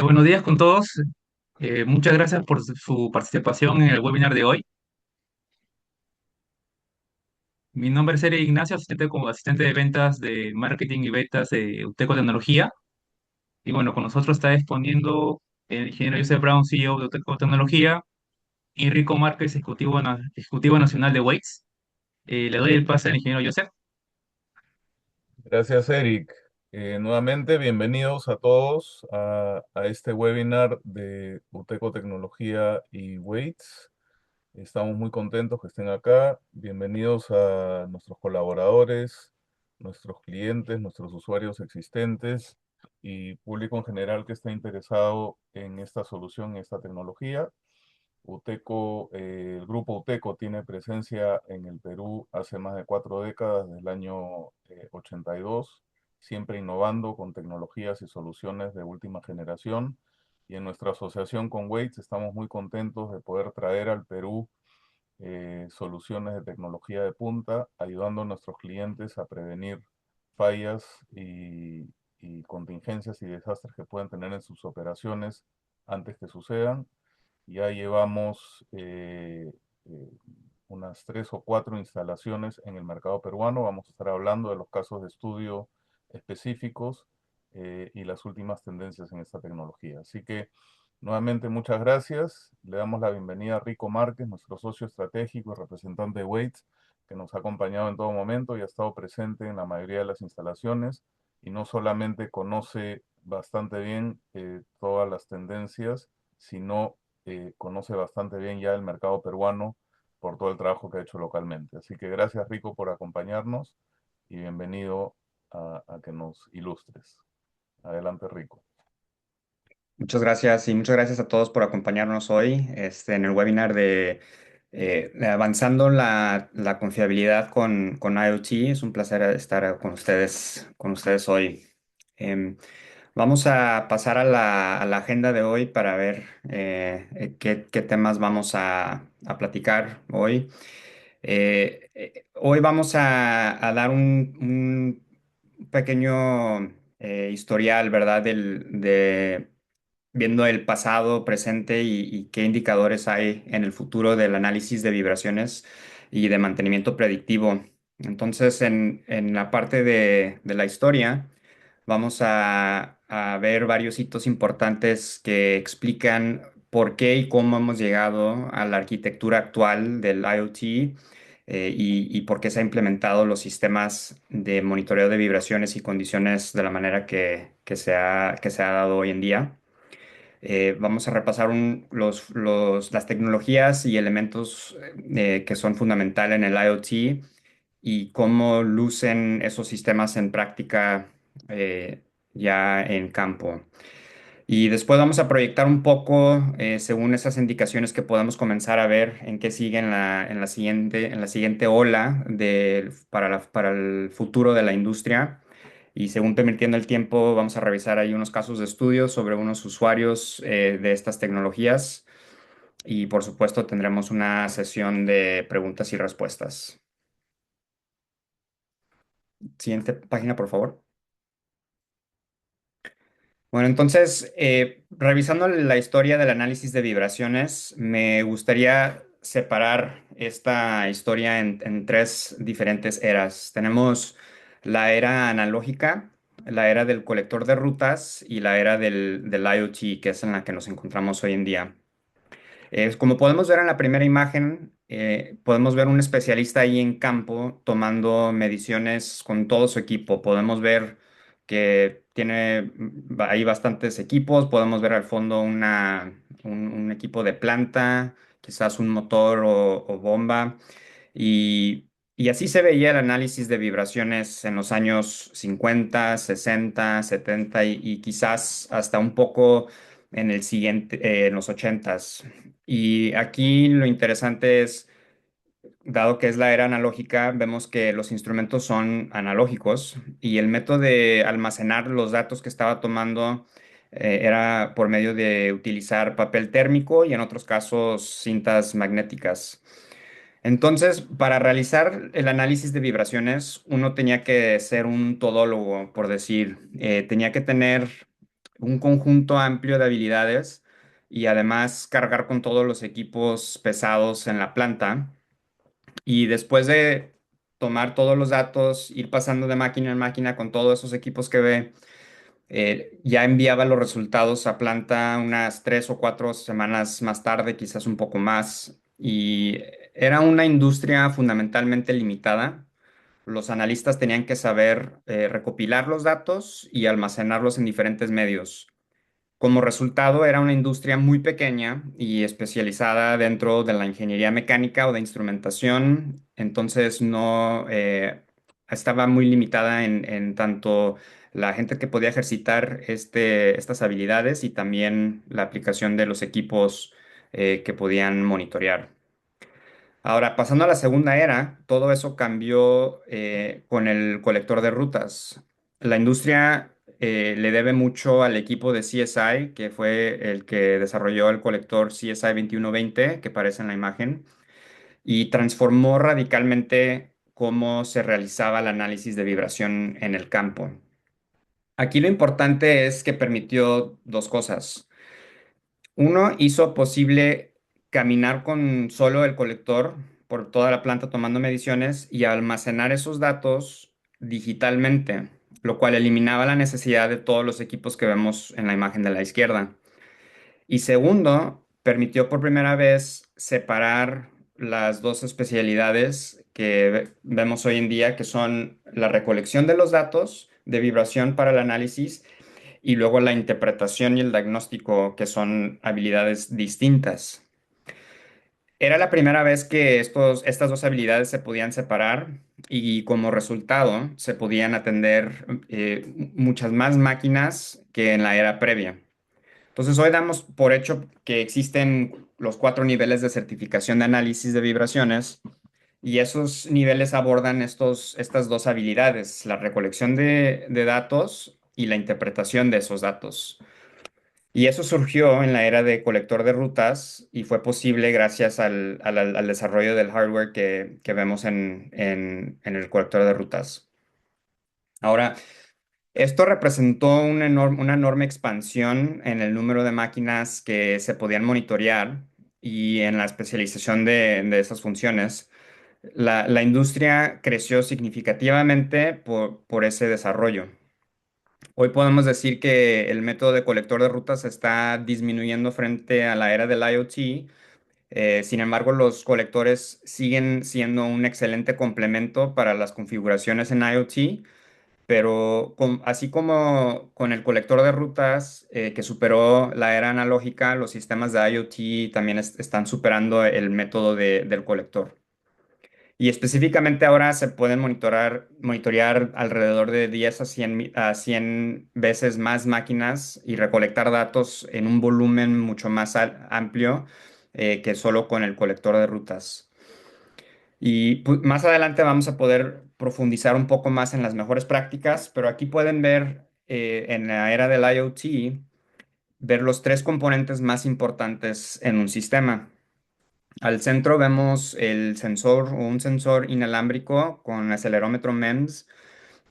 Buenos días con todos. Muchas gracias por su participación en el webinar de hoy. Mi nombre es Eric Ignacio, asistente como asistente de ventas de marketing y ventas de Uteco Tecnología. Y bueno, con nosotros está exponiendo el ingeniero Joseph Brown, CEO de Uteco Tecnología, y Rico Márquez, ejecutivo nacional de Waze. Le doy el pase al ingeniero Joseph. Gracias, Eric. Nuevamente, bienvenidos a todos a este webinar de Uteco Tecnología y Weights. Estamos muy contentos que estén acá. Bienvenidos a nuestros colaboradores, nuestros clientes, nuestros usuarios existentes y público en general que está interesado en esta solución, en esta tecnología. El grupo Uteco tiene presencia en el Perú hace más de 4 décadas, desde el año 82, siempre innovando con tecnologías y soluciones de última generación. Y en nuestra asociación con Waze estamos muy contentos de poder traer al Perú soluciones de tecnología de punta, ayudando a nuestros clientes a prevenir fallas y contingencias y desastres que pueden tener en sus operaciones antes que sucedan. Ya llevamos unas 3 o 4 instalaciones en el mercado peruano. Vamos a estar hablando de los casos de estudio específicos y las últimas tendencias en esta tecnología. Así que nuevamente muchas gracias. Le damos la bienvenida a Rico Márquez, nuestro socio estratégico y representante de Waze, que nos ha acompañado en todo momento y ha estado presente en la mayoría de las instalaciones y no solamente conoce bastante bien todas las tendencias, sino conoce bastante bien ya el mercado peruano por todo el trabajo que ha hecho localmente. Así que gracias, Rico, por acompañarnos y bienvenido a que nos ilustres. Adelante, Rico. Muchas gracias y muchas gracias a todos por acompañarnos hoy en el webinar de Avanzando la confiabilidad con IoT. Es un placer estar con ustedes hoy. Em, Vamos a pasar a la agenda de hoy para ver qué temas vamos a platicar hoy. Hoy vamos a dar un pequeño historial, ¿verdad? Viendo el pasado, presente y qué indicadores hay en el futuro del análisis de vibraciones y de mantenimiento predictivo. Entonces, en la parte de la historia, vamos a ver varios hitos importantes que explican por qué y cómo hemos llegado a la arquitectura actual del IoT y por qué se han implementado los sistemas de monitoreo de vibraciones y condiciones de la manera que se ha dado hoy en día. Vamos a repasar las tecnologías y elementos que son fundamentales en el IoT y cómo lucen esos sistemas en práctica eh, ya en campo. Y después vamos a proyectar un poco, según esas indicaciones que podemos comenzar a ver en qué sigue en la siguiente ola para el futuro de la industria. Y según permitiendo el tiempo, vamos a revisar ahí unos casos de estudio sobre unos usuarios de estas tecnologías. Y por supuesto tendremos una sesión de preguntas y respuestas. Siguiente página, por favor. Bueno, entonces, revisando la historia del análisis de vibraciones, me gustaría separar esta historia en tres diferentes eras. Tenemos la era analógica, la era del colector de rutas y la era del IoT, que es en la que nos encontramos hoy en día. Como podemos ver en la primera imagen, podemos ver un especialista ahí en campo tomando mediciones con todo su equipo. Podemos ver que tiene ahí bastantes equipos. Podemos ver al fondo un equipo de planta, quizás un motor o bomba. Y así se veía el análisis de vibraciones en los años 50, 60, 70 y quizás hasta un poco en los 80s. Y aquí lo interesante es, dado que es la era analógica, vemos que los instrumentos son analógicos y el método de almacenar los datos que estaba tomando era por medio de utilizar papel térmico y en otros casos cintas magnéticas. Entonces, para realizar el análisis de vibraciones, uno tenía que ser un todólogo, por decir, tenía que tener un conjunto amplio de habilidades y además cargar con todos los equipos pesados en la planta. Y después de tomar todos los datos, ir pasando de máquina en máquina con todos esos equipos que ve, ya enviaba los resultados a planta unas 3 o 4 semanas más tarde, quizás un poco más. Y era una industria fundamentalmente limitada. Los analistas tenían que saber recopilar los datos y almacenarlos en diferentes medios. Como resultado, era una industria muy pequeña y especializada dentro de la ingeniería mecánica o de instrumentación, entonces no estaba muy limitada en tanto la gente que podía ejercitar estas habilidades y también la aplicación de los equipos que podían monitorear. Ahora, pasando a la segunda era, todo eso cambió con el colector de rutas. La industria le debe mucho al equipo de CSI, que fue el que desarrolló el colector CSI 2120, que aparece en la imagen, y transformó radicalmente cómo se realizaba el análisis de vibración en el campo. Aquí lo importante es que permitió dos cosas. Uno, hizo posible caminar con solo el colector por toda la planta tomando mediciones y almacenar esos datos digitalmente, lo cual eliminaba la necesidad de todos los equipos que vemos en la imagen de la izquierda. Y segundo, permitió por primera vez separar las dos especialidades que vemos hoy en día, que son la recolección de los datos de vibración para el análisis y luego la interpretación y el diagnóstico, que son habilidades distintas. Era la primera vez que estas dos habilidades se podían separar y como resultado se podían atender muchas más máquinas que en la era previa. Entonces hoy damos por hecho que existen los 4 niveles de certificación de análisis de vibraciones y esos niveles abordan estas dos habilidades, la recolección de datos y la interpretación de esos datos. Y eso surgió en la era de colector de rutas y fue posible gracias al desarrollo del hardware que vemos en el colector de rutas. Ahora, esto representó una enorme expansión en el número de máquinas que se podían monitorear y en la especialización de esas funciones. La industria creció significativamente por ese desarrollo. Hoy podemos decir que el método de colector de rutas está disminuyendo frente a la era del IoT. Sin embargo, los colectores siguen siendo un excelente complemento para las configuraciones en IoT, pero así como con el colector de rutas que superó la era analógica, los sistemas de IoT también están superando el método del colector. Y específicamente ahora se pueden monitorear alrededor de 10 a 100 veces más máquinas y recolectar datos en un volumen mucho más amplio que solo con el colector de rutas. Y más adelante vamos a poder profundizar un poco más en las mejores prácticas, pero aquí pueden ver en la era del IoT, ver los 3 componentes más importantes en un sistema. Al centro vemos el sensor o un sensor inalámbrico con acelerómetro MEMS,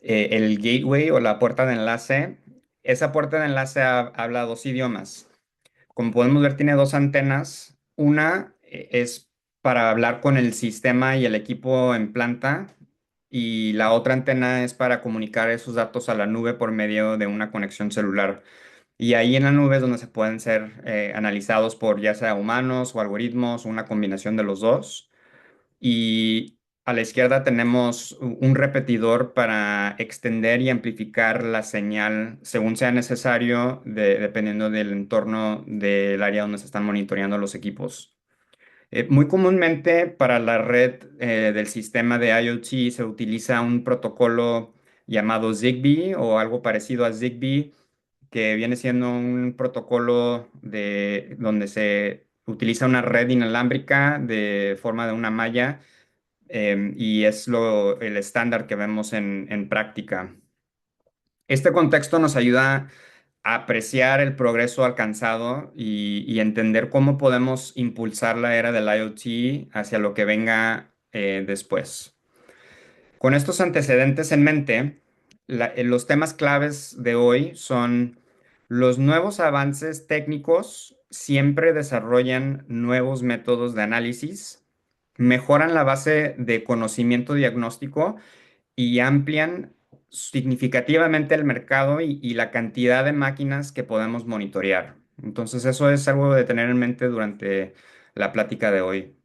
el gateway o la puerta de enlace. Esa puerta de enlace habla 2 idiomas. Como podemos ver, tiene 2 antenas. Una es para hablar con el sistema y el equipo en planta y la otra antena es para comunicar esos datos a la nube por medio de una conexión celular. Y ahí en la nube es donde se pueden ser analizados por ya sea humanos o algoritmos o una combinación de los dos. Y a la izquierda tenemos un repetidor para extender y amplificar la señal según sea necesario, dependiendo del entorno del área donde se están monitoreando los equipos. Muy comúnmente para la red del sistema de IoT se utiliza un protocolo llamado Zigbee o algo parecido a Zigbee, que viene siendo un protocolo donde se utiliza una red inalámbrica de forma de una malla y es el estándar que vemos en práctica. Este contexto nos ayuda a apreciar el progreso alcanzado y entender cómo podemos impulsar la era del IoT hacia lo que venga después. Con estos antecedentes en mente, los temas claves de hoy son Los nuevos avances técnicos siempre desarrollan nuevos métodos de análisis, mejoran la base de conocimiento diagnóstico y amplian significativamente el mercado y la cantidad de máquinas que podemos monitorear. Entonces, eso es algo de tener en mente durante la plática de hoy.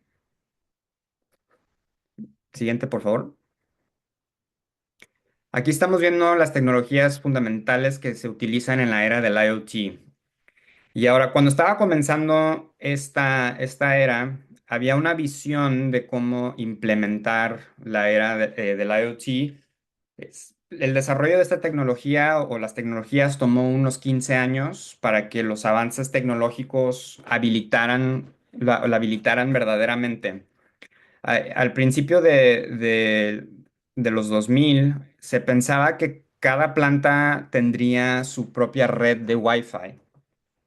Siguiente, por favor. Aquí estamos viendo las tecnologías fundamentales que se utilizan en la era del IoT. Y ahora, cuando estaba comenzando esta era, había una visión de cómo implementar la era del IoT. El desarrollo de esta tecnología o las tecnologías tomó unos 15 años para que los avances tecnológicos la habilitaran verdaderamente. Al principio de los 2000 se pensaba que cada planta tendría su propia red de Wi-Fi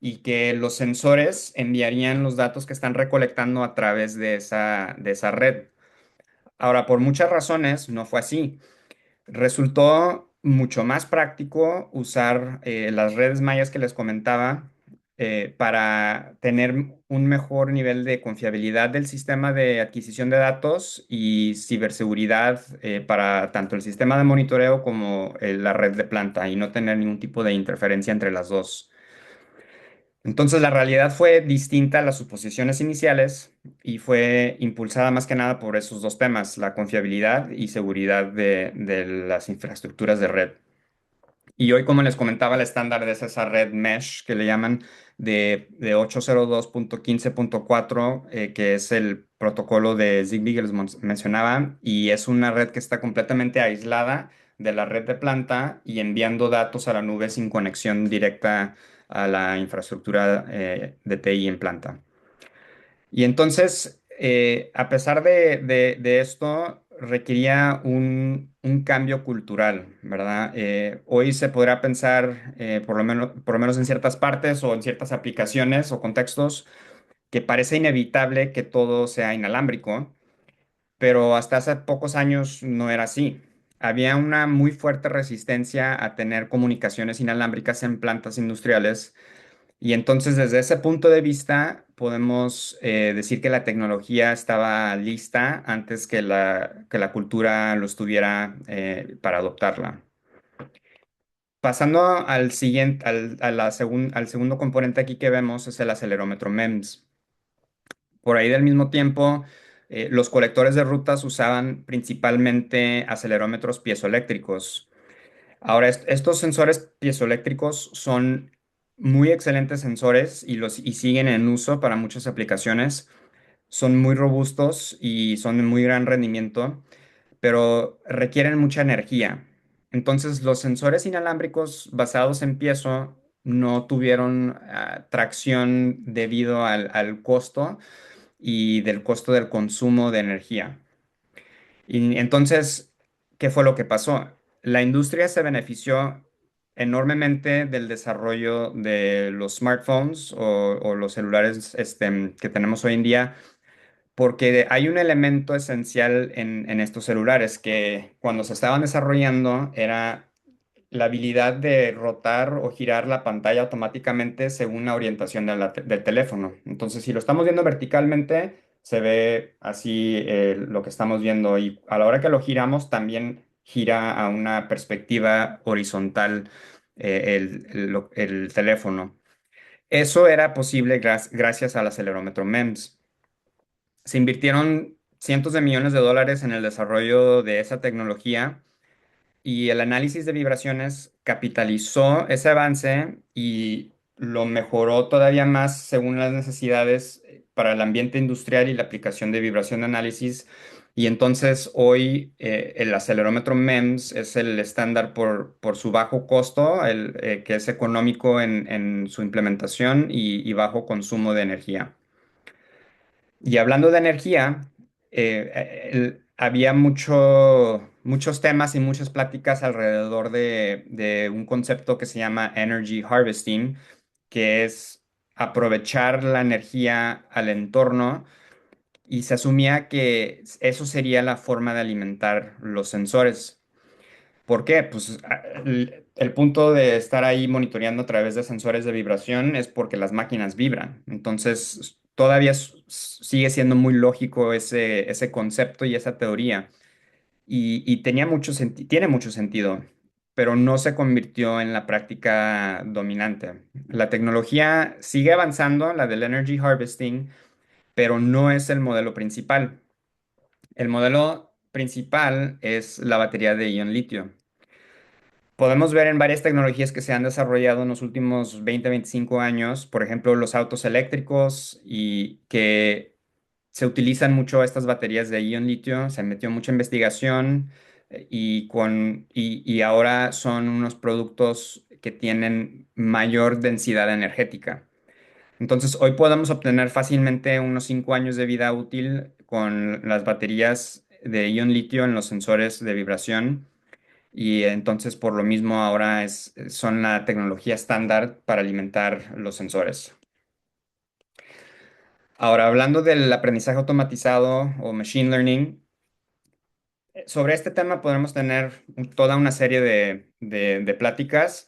y que los sensores enviarían los datos que están recolectando a través de esa red. Ahora, por muchas razones, no fue así. Resultó mucho más práctico usar las redes mayas que les comentaba para tener un mejor nivel de confiabilidad del sistema de adquisición de datos y ciberseguridad para tanto el sistema de monitoreo como la red de planta y no tener ningún tipo de interferencia entre las dos. Entonces la realidad fue distinta a las suposiciones iniciales y fue impulsada más que nada por esos dos temas, la confiabilidad y seguridad de las infraestructuras de red. Y hoy, como les comentaba, el estándar es esa red mesh que le llaman de 802.15.4, que es el protocolo de Zigbee que les mencionaba, y es una red que está completamente aislada de la red de planta y enviando datos a la nube sin conexión directa a la infraestructura de TI en planta. Y entonces, a pesar de esto, requería un cambio cultural, ¿verdad? Hoy se podrá pensar, por lo menos en ciertas partes o en ciertas aplicaciones o contextos, que parece inevitable que todo sea inalámbrico, pero hasta hace pocos años no era así. Había una muy fuerte resistencia a tener comunicaciones inalámbricas en plantas industriales y entonces desde ese punto de vista podemos decir que la tecnología estaba lista antes que que la cultura lo estuviera para adoptarla. Pasando al siguiente, al segundo componente aquí que vemos es el acelerómetro MEMS. Por ahí del mismo tiempo, los colectores de rutas usaban principalmente acelerómetros piezoeléctricos. Ahora, estos sensores piezoeléctricos son muy excelentes sensores y siguen en uso para muchas aplicaciones. Son muy robustos y son de muy gran rendimiento, pero requieren mucha energía. Entonces, los sensores inalámbricos basados en piezo no tuvieron tracción debido al costo y del costo del consumo de energía. Y entonces, ¿qué fue lo que pasó? La industria se benefició enormemente del desarrollo de los smartphones o los celulares que tenemos hoy en día, porque hay un elemento esencial en estos celulares que cuando se estaban desarrollando era la habilidad de rotar o girar la pantalla automáticamente según la orientación del teléfono. Entonces, si lo estamos viendo verticalmente, se ve así lo que estamos viendo y a la hora que lo giramos también gira a una perspectiva horizontal el teléfono. Eso era posible gracias al acelerómetro MEMS. Se invirtieron cientos de millones de dólares en el desarrollo de esa tecnología y el análisis de vibraciones capitalizó ese avance y lo mejoró todavía más según las necesidades para el ambiente industrial y la aplicación de vibración de análisis. Y entonces hoy el acelerómetro MEMS es el estándar por su bajo costo, que es económico en su implementación y bajo consumo de energía. Y hablando de energía, había muchos temas y muchas pláticas alrededor de un concepto que se llama Energy Harvesting, que es aprovechar la energía al entorno y se asumía que eso sería la forma de alimentar los sensores. ¿Por qué? Pues el punto de estar ahí monitoreando a través de sensores de vibración es porque las máquinas vibran. Entonces, todavía sigue siendo muy lógico ese concepto y esa teoría. Y tiene mucho sentido, pero no se convirtió en la práctica dominante. La tecnología sigue avanzando, la del energy harvesting, pero no es el modelo principal. El modelo principal es la batería de ion litio. Podemos ver en varias tecnologías que se han desarrollado en los últimos 20, 25 años, por ejemplo, los autos eléctricos y que se utilizan mucho estas baterías de ion litio, se metió mucha investigación y ahora son unos productos que tienen mayor densidad energética. Entonces, hoy podemos obtener fácilmente unos 5 años de vida útil con las baterías de ion litio en los sensores de vibración y entonces por lo mismo ahora son la tecnología estándar para alimentar los sensores. Ahora, hablando del aprendizaje automatizado o machine learning, sobre este tema podremos tener toda una serie de pláticas,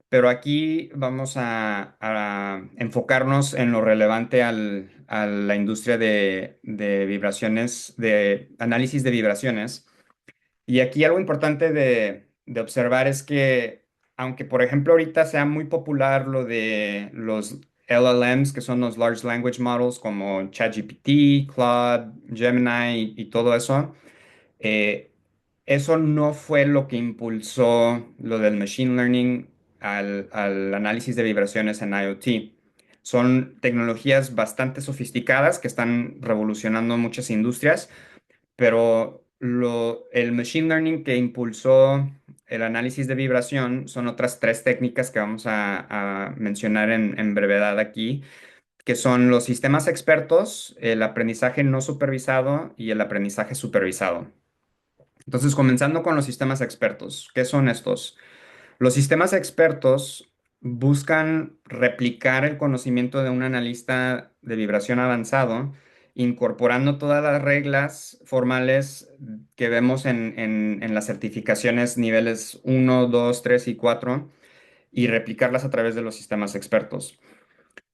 pero aquí vamos a enfocarnos en lo relevante a la industria de vibraciones, de análisis de vibraciones. Y aquí algo importante de observar es que, aunque por ejemplo ahorita sea muy popular lo de los LLMs, que son los Large Language Models como ChatGPT, Claude, Gemini y todo eso, eh, eso no fue lo que impulsó lo del machine learning al análisis de vibraciones en IoT. Son tecnologías bastante sofisticadas que están revolucionando muchas industrias, pero el machine learning que impulsó el análisis de vibración son otras tres técnicas que vamos a mencionar en brevedad aquí, que son los sistemas expertos, el aprendizaje no supervisado y el aprendizaje supervisado. Entonces, comenzando con los sistemas expertos, ¿qué son estos? Los sistemas expertos buscan replicar el conocimiento de un analista de vibración avanzado, incorporando todas las reglas formales que vemos en las certificaciones niveles 1, 2, 3 y 4 y replicarlas a través de los sistemas expertos.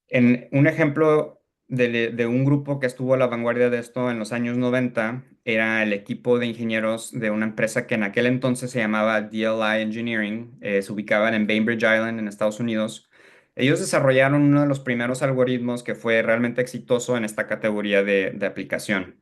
En un ejemplo de un grupo que estuvo a la vanguardia de esto en los años 90 era el equipo de ingenieros de una empresa que en aquel entonces se llamaba DLI Engineering, se ubicaban en Bainbridge Island en Estados Unidos. Ellos desarrollaron uno de los primeros algoritmos que fue realmente exitoso en esta categoría de aplicación.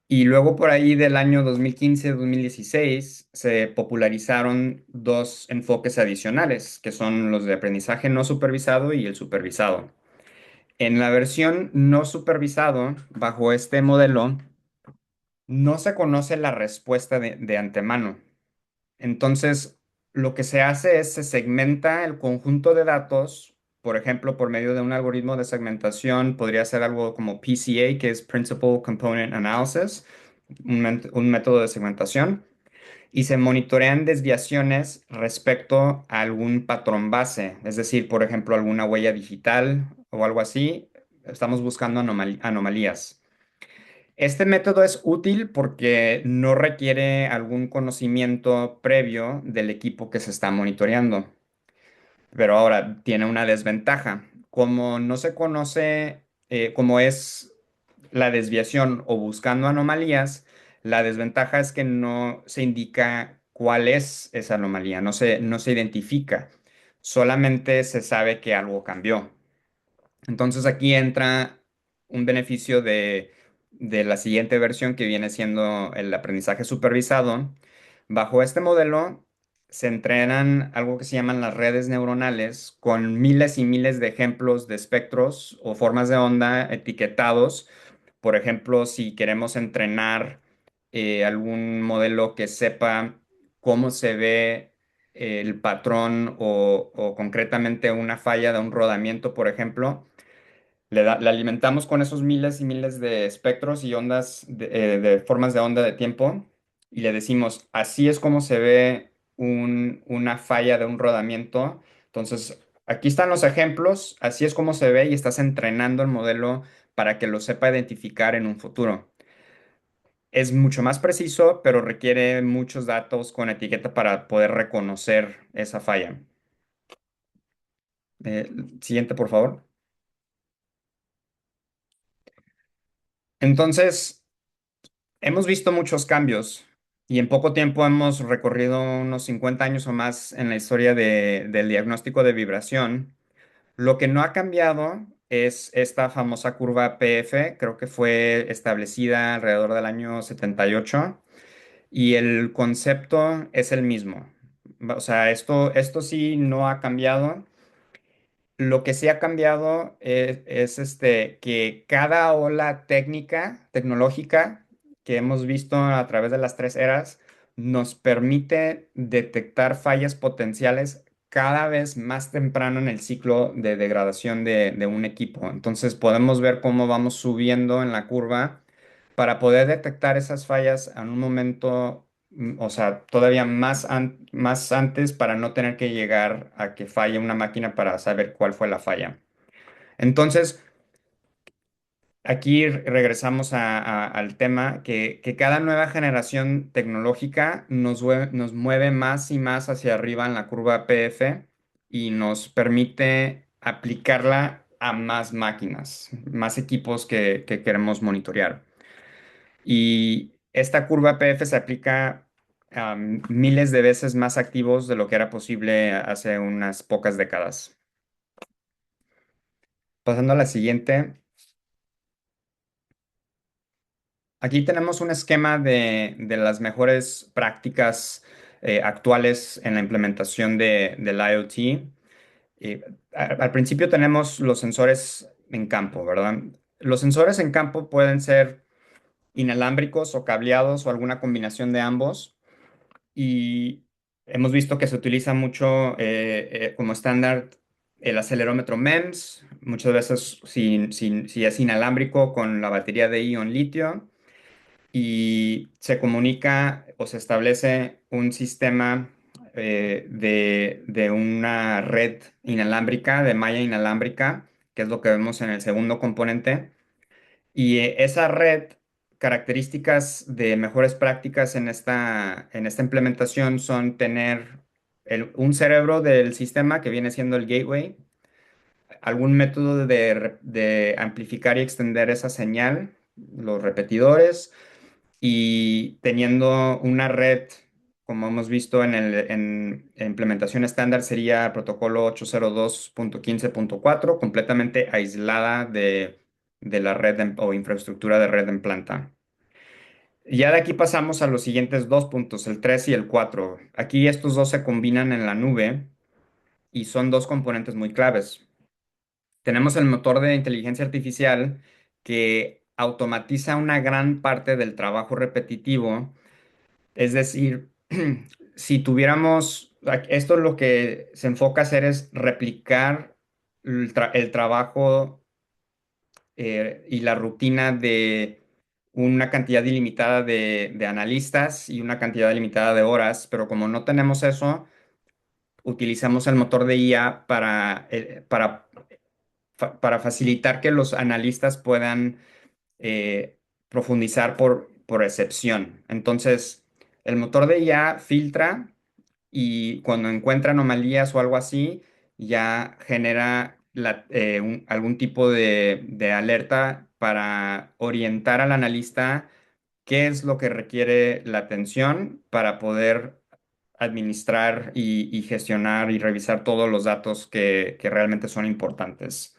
Y luego por ahí del año 2015-2016 se popularizaron dos enfoques adicionales, que son los de aprendizaje no supervisado y el supervisado. En la versión no supervisado, bajo este modelo, no se conoce la respuesta de antemano. Entonces, lo que se hace es se segmenta el conjunto de datos, por ejemplo, por medio de un algoritmo de segmentación, podría ser algo como PCA, que es Principal Component Analysis, un método de segmentación, y se monitorean desviaciones respecto a algún patrón base, es decir, por ejemplo, alguna huella digital o algo así. Estamos buscando anomalías. Este método es útil porque no requiere algún conocimiento previo del equipo que se está monitoreando. Pero ahora tiene una desventaja. Como no se conoce cómo es la desviación o buscando anomalías, la desventaja es que no se indica cuál es esa anomalía, no se identifica. Solamente se sabe que algo cambió. Entonces aquí entra un beneficio de la siguiente versión que viene siendo el aprendizaje supervisado. Bajo este modelo se entrenan algo que se llaman las redes neuronales con miles y miles de ejemplos de espectros o formas de onda etiquetados. Por ejemplo, si queremos entrenar algún modelo que sepa cómo se ve el patrón o concretamente una falla de un rodamiento, por ejemplo, le alimentamos con esos miles y miles de espectros y ondas de formas de onda de tiempo y le decimos, así es como se ve una falla de un rodamiento. Entonces, aquí están los ejemplos, así es como se ve y estás entrenando el modelo para que lo sepa identificar en un futuro. es mucho más preciso, pero requiere muchos datos con etiqueta para poder reconocer esa falla. Siguiente, por favor. Entonces, hemos visto muchos cambios y en poco tiempo hemos recorrido unos 50 años o más en la historia del diagnóstico de vibración. Lo que no ha cambiado es esta famosa curva PF, creo que fue establecida alrededor del año 78 y el concepto es el mismo. O sea, esto sí no ha cambiado. Lo que sí ha cambiado que cada ola tecnológica que hemos visto a través de las tres eras nos permite detectar fallas potenciales cada vez más temprano en el ciclo de degradación de un equipo. Entonces podemos ver cómo vamos subiendo en la curva para poder detectar esas fallas en un momento, o sea, todavía más antes para no tener que llegar a que falle una máquina para saber cuál fue la falla. Entonces, aquí regresamos al tema que cada nueva generación tecnológica nos mueve más y más hacia arriba en la curva PF y nos permite aplicarla a más máquinas, más equipos que queremos monitorear. Y esta curva PF se aplica a miles de veces más activos de lo que era posible hace unas pocas décadas. Pasando a la siguiente, aquí tenemos un esquema de las mejores prácticas actuales en la implementación del IoT. Al principio tenemos los sensores en campo, ¿verdad? Los sensores en campo pueden ser inalámbricos o cableados o alguna combinación de ambos. Y hemos visto que se utiliza mucho como estándar el acelerómetro MEMS, muchas veces si es inalámbrico con la batería de ion litio y se comunica o se establece un sistema de una red inalámbrica, de malla inalámbrica, que es lo que vemos en el segundo componente. Y esa red, características de mejores prácticas en esta implementación son tener un cerebro del sistema que viene siendo el gateway, algún método de amplificar y extender esa señal, los repetidores, y teniendo una red, como hemos visto en implementación estándar, sería protocolo 802.15.4, completamente aislada de la red o infraestructura de red en planta. Ya de aquí pasamos a los siguientes dos puntos, el 3 y el 4. Aquí estos dos se combinan en la nube y son dos componentes muy claves. Tenemos el motor de inteligencia artificial que automatiza una gran parte del trabajo repetitivo. Es decir, si tuviéramos, esto lo que se enfoca a hacer es replicar el trabajo y la rutina de una cantidad ilimitada de analistas y una cantidad limitada de horas, pero como no tenemos eso, utilizamos el motor de IA para facilitar que los analistas puedan profundizar por excepción. Entonces, el motor de IA filtra y cuando encuentra anomalías o algo así, ya genera algún tipo de alerta para orientar al analista qué es lo que requiere la atención para poder administrar y gestionar y revisar todos los datos que realmente son importantes.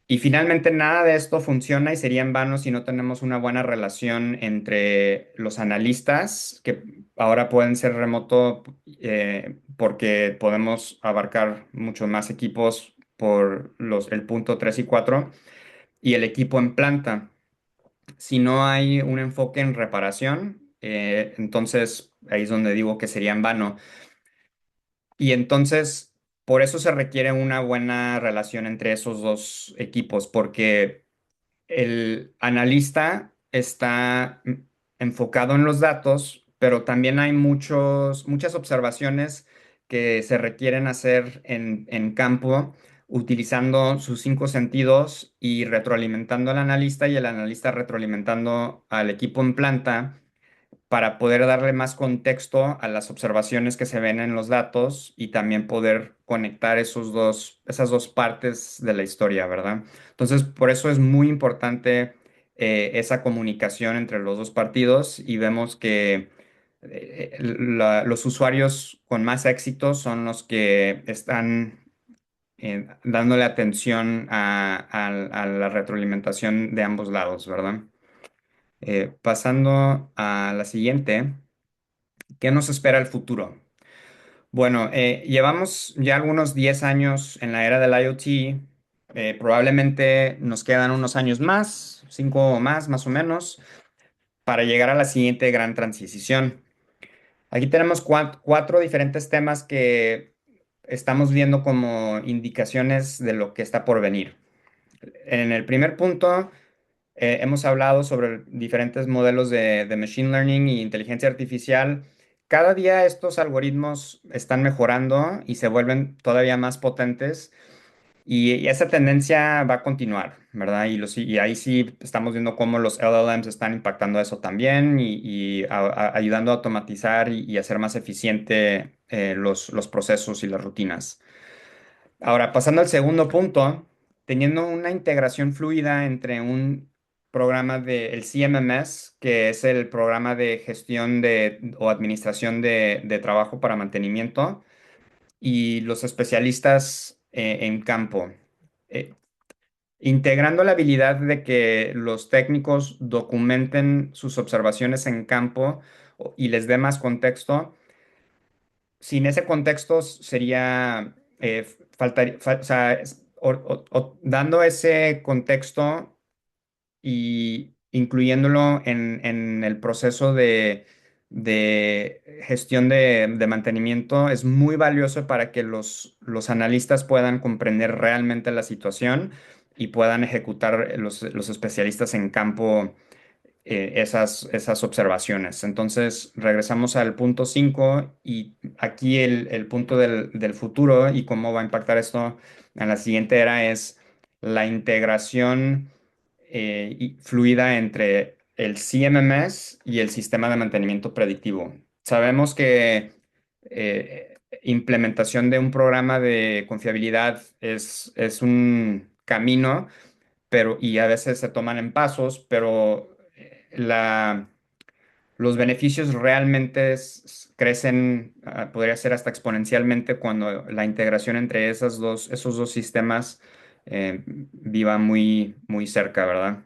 Y finalmente nada de esto funciona y sería en vano si no tenemos una buena relación entre los analistas, que ahora pueden ser remoto porque podemos abarcar muchos más equipos por el punto 3 y 4, y el equipo en planta. Si no hay un enfoque en reparación, entonces ahí es donde digo que sería en vano. Y entonces, por eso se requiere una buena relación entre esos dos equipos, porque el analista está enfocado en los datos, pero también hay muchas observaciones que se requieren hacer en campo utilizando sus cinco sentidos y retroalimentando al analista y el analista retroalimentando al equipo en planta para poder darle más contexto a las observaciones que se ven en los datos y también poder conectar esas dos partes de la historia, ¿verdad? Entonces, por eso es muy importante esa comunicación entre los dos partidos y vemos que los usuarios con más éxito son los que están dándole atención a la retroalimentación de ambos lados, ¿verdad? Pasando a la siguiente, ¿qué nos espera el futuro? Bueno, llevamos ya algunos 10 años en la era del IoT. Probablemente nos quedan unos años más, 5 o más o menos, para llegar a la siguiente gran transición. Aquí tenemos cuatro diferentes temas que estamos viendo como indicaciones de lo que está por venir. En el primer punto, hemos hablado sobre diferentes modelos de Machine Learning y inteligencia artificial. Cada día estos algoritmos están mejorando y se vuelven todavía más potentes y esa tendencia va a continuar, ¿verdad? Y ahí sí estamos viendo cómo los LLMs están impactando eso también y ayudando a automatizar y hacer más eficiente los procesos y las rutinas. Ahora, pasando al segundo punto, teniendo una integración fluida entre un programa el CMMS, que es el programa de gestión o administración de trabajo para mantenimiento, y los especialistas en campo. Eh, Integrando la habilidad de que los técnicos documenten sus observaciones en campo y les dé más contexto. Sin ese contexto sería o sea, dando ese contexto y incluyéndolo en el proceso de gestión de mantenimiento es muy valioso para que los analistas puedan comprender realmente la situación y puedan ejecutar los especialistas en campo esas observaciones. Entonces, regresamos al punto 5 y aquí el punto del futuro y cómo va a impactar esto en la siguiente era es la integración fluida entre el CMMS y el sistema de mantenimiento predictivo. Sabemos que implementación de un programa de confiabilidad es un camino y a veces se toman en pasos, pero los beneficios realmente crecen, podría ser hasta exponencialmente cuando la integración entre esos dos sistemas viva muy cerca, ¿verdad?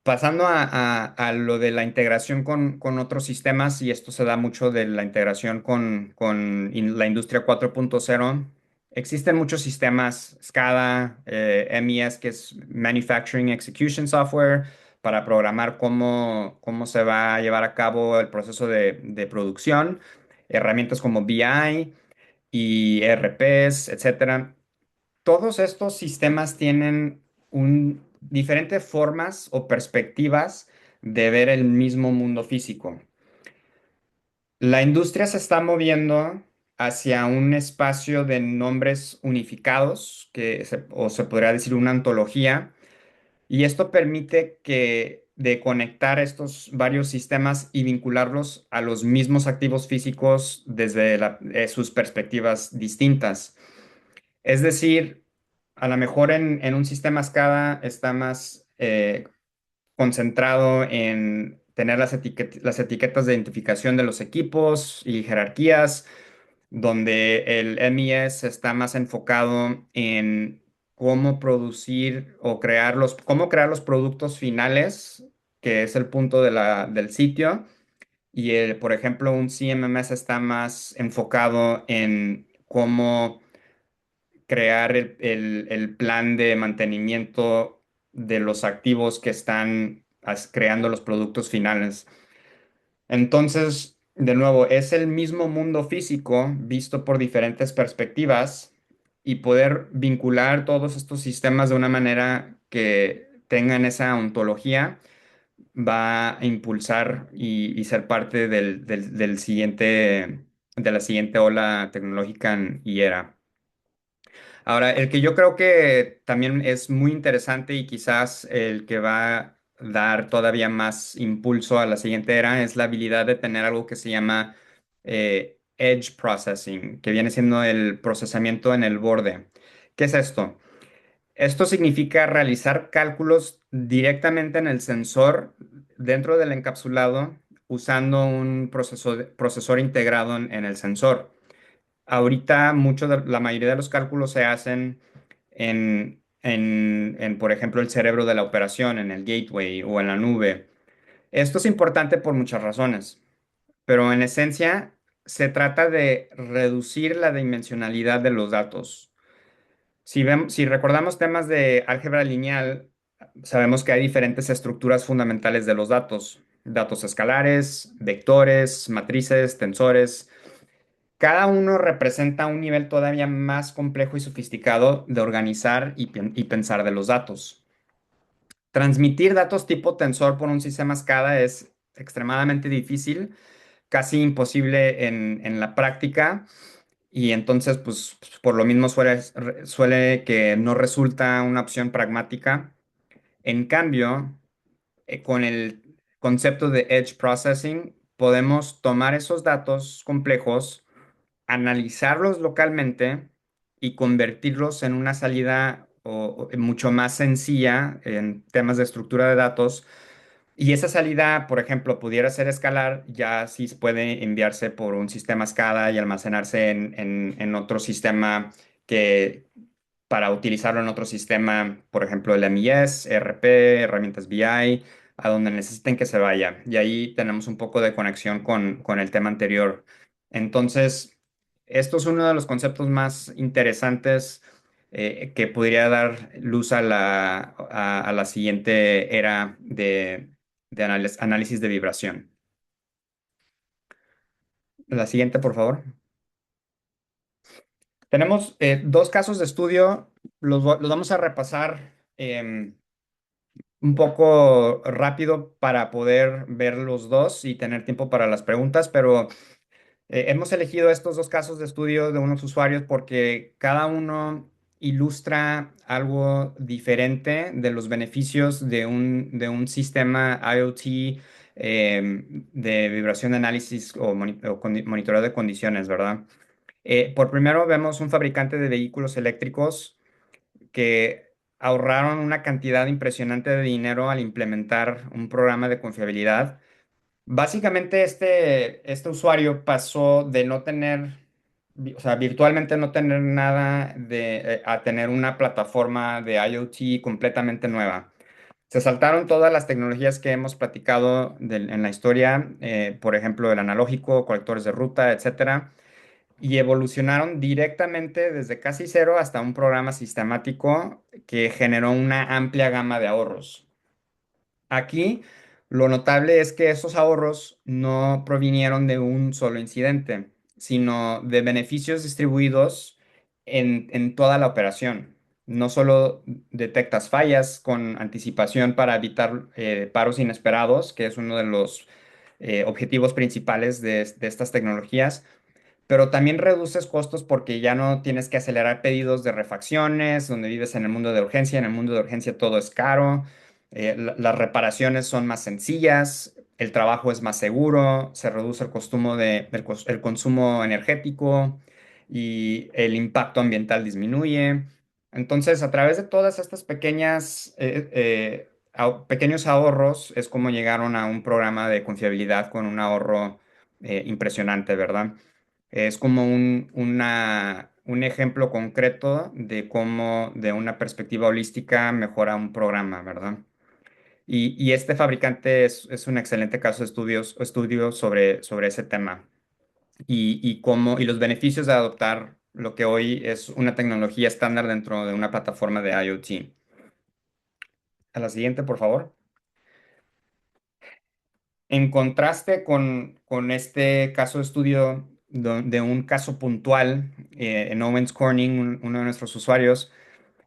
Pasando a lo de la integración con otros sistemas, y esto se da mucho de la integración con la industria 4.0. Existen muchos sistemas SCADA, MES, que es Manufacturing Execution Software, para programar cómo se va a llevar a cabo el proceso de producción. Herramientas como BI y ERPs, etcétera. Todos estos sistemas tienen diferentes formas o perspectivas de ver el mismo mundo físico. La industria se está moviendo hacia un espacio de nombres unificados, o se podría decir una ontología, y esto permite de conectar estos varios sistemas y vincularlos a los mismos activos físicos desde sus perspectivas distintas. Es decir, a lo mejor en un sistema SCADA está más concentrado en tener las etiquetas de identificación de los equipos y jerarquías, donde el MES está más enfocado en cómo producir o cómo crear los productos finales, que es el punto del sitio. Y por ejemplo, un CMMS está más enfocado en cómo crear el plan de mantenimiento de los activos que están creando los productos finales. Entonces, de nuevo, es el mismo mundo físico visto por diferentes perspectivas y poder vincular todos estos sistemas de una manera que tengan esa ontología va a impulsar y ser parte del siguiente, de la siguiente ola tecnológica y era. Ahora, el que yo creo que también es muy interesante y quizás el que va a dar todavía más impulso a la siguiente era es la habilidad de tener algo que se llama edge processing, que viene siendo el procesamiento en el borde. ¿Qué es esto? Esto significa realizar cálculos directamente en el sensor dentro del encapsulado usando un procesor integrado en el sensor. Ahorita la mayoría de los cálculos se hacen por ejemplo, el cerebro de la operación, en el gateway o en la nube. Esto es importante por muchas razones, pero en esencia se trata de reducir la dimensionalidad de los datos. Si recordamos temas de álgebra lineal, sabemos que hay diferentes estructuras fundamentales de los datos. Datos escalares, vectores, matrices, tensores. Cada uno representa un nivel todavía más complejo y sofisticado de organizar y pensar de los datos. Transmitir datos tipo tensor por un sistema SCADA es extremadamente difícil, casi imposible en la práctica, y entonces, pues, por lo mismo suele que no resulta una opción pragmática. En cambio, con el concepto de Edge Processing, podemos tomar esos datos complejos, analizarlos localmente y convertirlos en una salida mucho más sencilla en temas de estructura de datos. Y esa salida, por ejemplo, pudiera ser escalar, ya sí puede enviarse por un sistema SCADA y almacenarse en otro sistema que para utilizarlo en otro sistema, por ejemplo, el MES, ERP, herramientas BI, a donde necesiten que se vaya. Y ahí tenemos un poco de conexión con el tema anterior. Entonces, esto es uno de los conceptos más interesantes que podría dar luz a la siguiente era de análisis de vibración. La siguiente, por favor. Tenemos dos casos de estudio, los vamos a repasar un poco rápido para poder ver los dos y tener tiempo para las preguntas, pero hemos elegido estos dos casos de estudio de unos usuarios porque cada uno ilustra algo diferente de los beneficios de un sistema IoT de vibración de análisis o monitoreo de condiciones, ¿verdad? Por primero vemos un fabricante de vehículos eléctricos que ahorraron una cantidad impresionante de dinero al implementar un programa de confiabilidad. Básicamente, este usuario pasó de no tener, o sea, virtualmente no tener nada a tener una plataforma de IoT completamente nueva. Se saltaron todas las tecnologías que hemos platicado en la historia, por ejemplo, el analógico, colectores de ruta, etcétera, y evolucionaron directamente desde casi cero hasta un programa sistemático que generó una amplia gama de ahorros. Aquí, lo notable es que esos ahorros no provinieron de un solo incidente, sino de beneficios distribuidos en toda la operación. No solo detectas fallas con anticipación para evitar paros inesperados, que es uno de los objetivos principales de estas tecnologías, pero también reduces costos porque ya no tienes que acelerar pedidos de refacciones, donde vives en el mundo de urgencia. En el mundo de urgencia todo es caro, las reparaciones son más sencillas, el trabajo es más seguro, se reduce el consumo energético y el impacto ambiental disminuye. Entonces, a través de todas estas pequeños ahorros es como llegaron a un programa de confiabilidad con un ahorro impresionante, ¿verdad? Es como un ejemplo concreto de cómo de una perspectiva holística mejora un programa, ¿verdad? Y este fabricante es un excelente caso de estudio sobre ese tema y los beneficios de adoptar lo que hoy es una tecnología estándar dentro de una plataforma de IoT. A la siguiente, por favor. En contraste con este caso de estudio de un caso puntual en Owens Corning, uno de nuestros usuarios,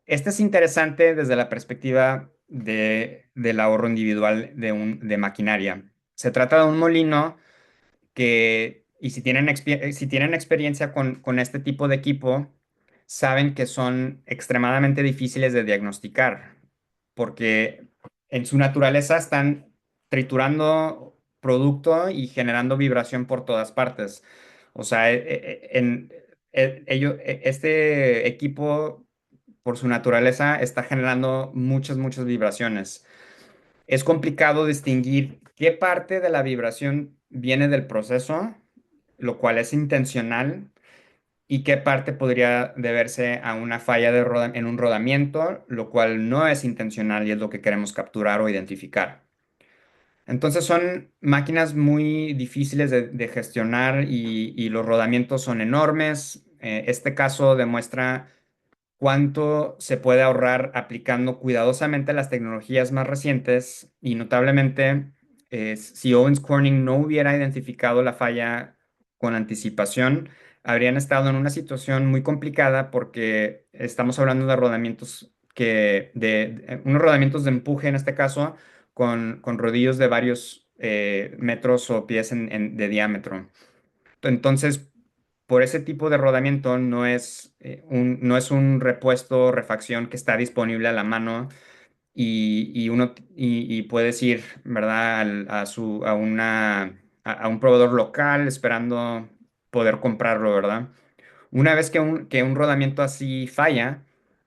este es interesante desde la perspectiva del ahorro individual de maquinaria. Se trata de un molino y si tienen experiencia con este tipo de equipo, saben que son extremadamente difíciles de diagnosticar, porque en su naturaleza están triturando producto y generando vibración por todas partes. O sea, este equipo, por su naturaleza, está generando muchas vibraciones. Es complicado distinguir qué parte de la vibración viene del proceso, lo cual es intencional, y qué parte podría deberse a una falla en un rodamiento, lo cual no es intencional y es lo que queremos capturar o identificar. Entonces son máquinas muy difíciles de gestionar y los rodamientos son enormes. Este caso demuestra cuánto se puede ahorrar aplicando cuidadosamente las tecnologías más recientes y notablemente, si Owens Corning no hubiera identificado la falla con anticipación, habrían estado en una situación muy complicada porque estamos hablando de rodamientos unos rodamientos de empuje en este caso con rodillos de varios metros o pies de diámetro. Entonces, por ese tipo de rodamiento no es un repuesto o refacción que está disponible a la mano y puedes ir, ¿verdad? A un proveedor local esperando poder comprarlo, ¿verdad? Una vez que un rodamiento así falla,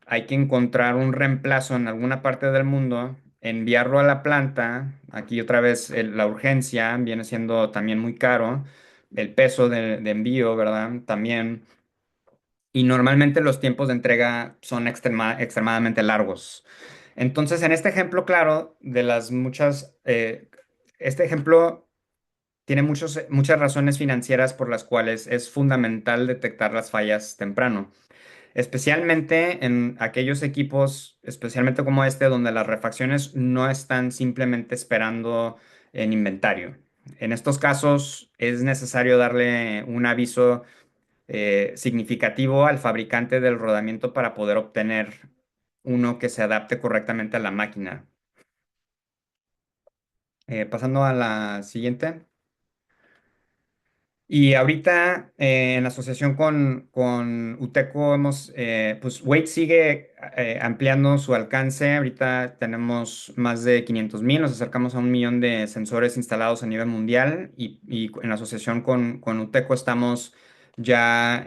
hay que encontrar un reemplazo en alguna parte del mundo, enviarlo a la planta. Aquí otra vez la urgencia viene siendo también muy caro, el peso de envío, ¿verdad? También. Y normalmente los tiempos de entrega son extremadamente largos. Entonces, en este ejemplo, claro, este ejemplo tiene muchas razones financieras por las cuales es fundamental detectar las fallas temprano, especialmente en aquellos equipos, especialmente como este, donde las refacciones no están simplemente esperando en inventario. En estos casos es necesario darle un aviso significativo al fabricante del rodamiento para poder obtener uno que se adapte correctamente a la máquina. Pasando a la siguiente. Y ahorita en asociación con UTECO pues Wade sigue ampliando su alcance. Ahorita tenemos más de 500,000, nos acercamos a 1 millón de sensores instalados a nivel mundial y en asociación con UTECO estamos ya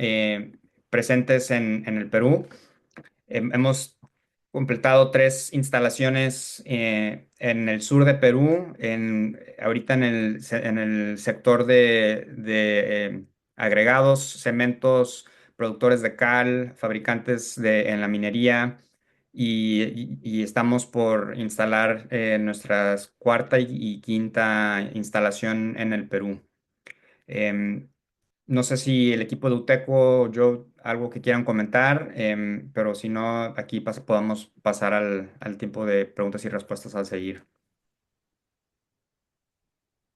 presentes en el Perú. Hemos completado 3 instalaciones en el sur de Perú, ahorita en el sector de agregados, cementos, productores de cal, fabricantes en la minería, y estamos por instalar nuestra cuarta y quinta instalación en el Perú. Em, no sé si el equipo de UTECO o yo algo que quieran comentar, pero si no, aquí podamos pasar al tiempo de preguntas y respuestas al seguir.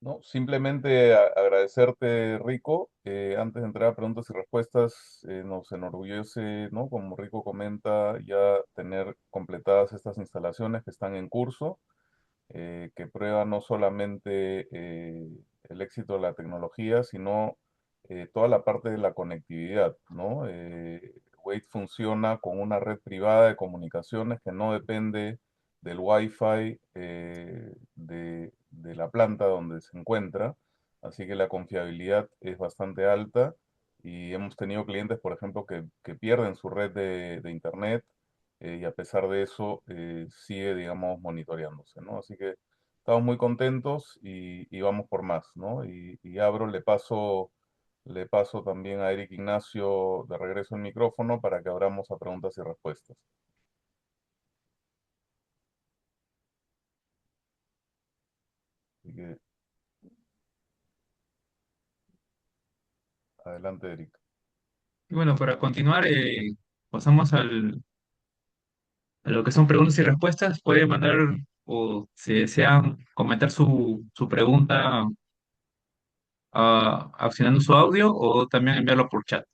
No, simplemente agradecerte, Rico. Antes de entrar a preguntas y respuestas, nos enorgullece, ¿no? Como Rico comenta, ya tener completadas estas instalaciones que están en curso, que prueban no solamente el éxito de la tecnología, sino toda la parte de la conectividad, ¿no? Wade funciona con una red privada de comunicaciones que no depende del Wi-Fi de la planta donde se encuentra, así que la confiabilidad es bastante alta y hemos tenido clientes, por ejemplo, que pierden su red de internet y a pesar de eso sigue, digamos, monitoreándose, ¿no? Así que estamos muy contentos y vamos por más, ¿no? Y abro, le paso también a Eric Ignacio de regreso el micrófono para que abramos a preguntas y respuestas. Así que adelante, Eric. Y bueno, para continuar, pasamos a lo que son preguntas y respuestas. Puede mandar o si desean comentar su pregunta accionando su audio o también enviarlo por chat.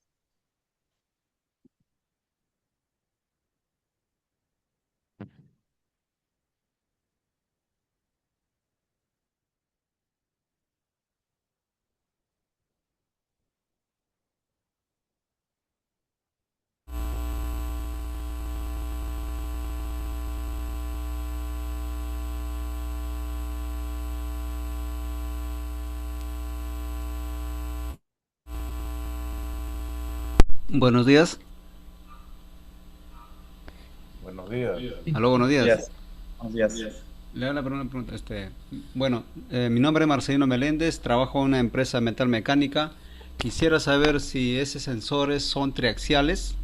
Buenos días. Buenos días. Aló, buenos días. Días, buenos días. Le hago una pregunta. Bueno, mi nombre es Marcelino Meléndez, trabajo en una empresa de metal mecánica. Quisiera saber si esos sensores son triaxiales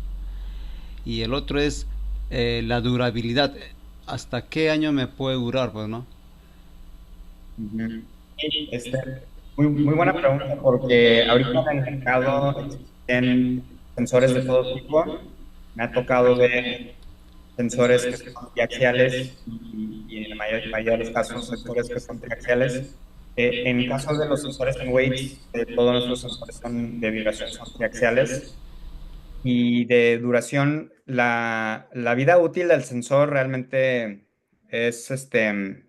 y el otro es la durabilidad. ¿Hasta qué año me puede durar, pues, no? Ujú. Este, muy buena pregunta porque ahorita en el mercado existen sensores de todo tipo. Me ha tocado ver sensores que son biaxiales y en mayores casos sensores que son triaxiales. En caso de los sensores en weights, todos nuestros sensores son de vibración son triaxiales. Y de duración, la vida útil del sensor realmente es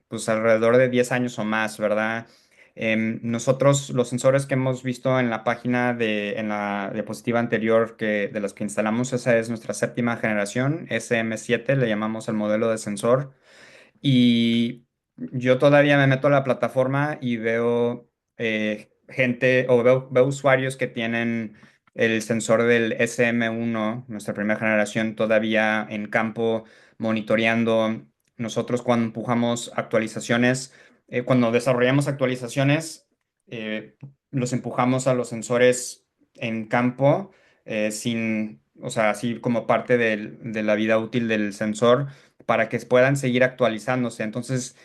pues alrededor de 10 años o más, ¿verdad? Nosotros, los sensores que hemos visto en la página en la diapositiva anterior de las que instalamos, esa es nuestra séptima generación, SM7, le llamamos el modelo de sensor. Y yo todavía me meto a la plataforma y veo gente o veo usuarios que tienen el sensor del SM1, nuestra primera generación, todavía en campo monitoreando. Nosotros cuando empujamos actualizaciones, cuando desarrollamos actualizaciones, eh, los empujamos a los sensores en campo o sea, así como parte de la vida útil del sensor para que puedan seguir actualizándose. Entonces,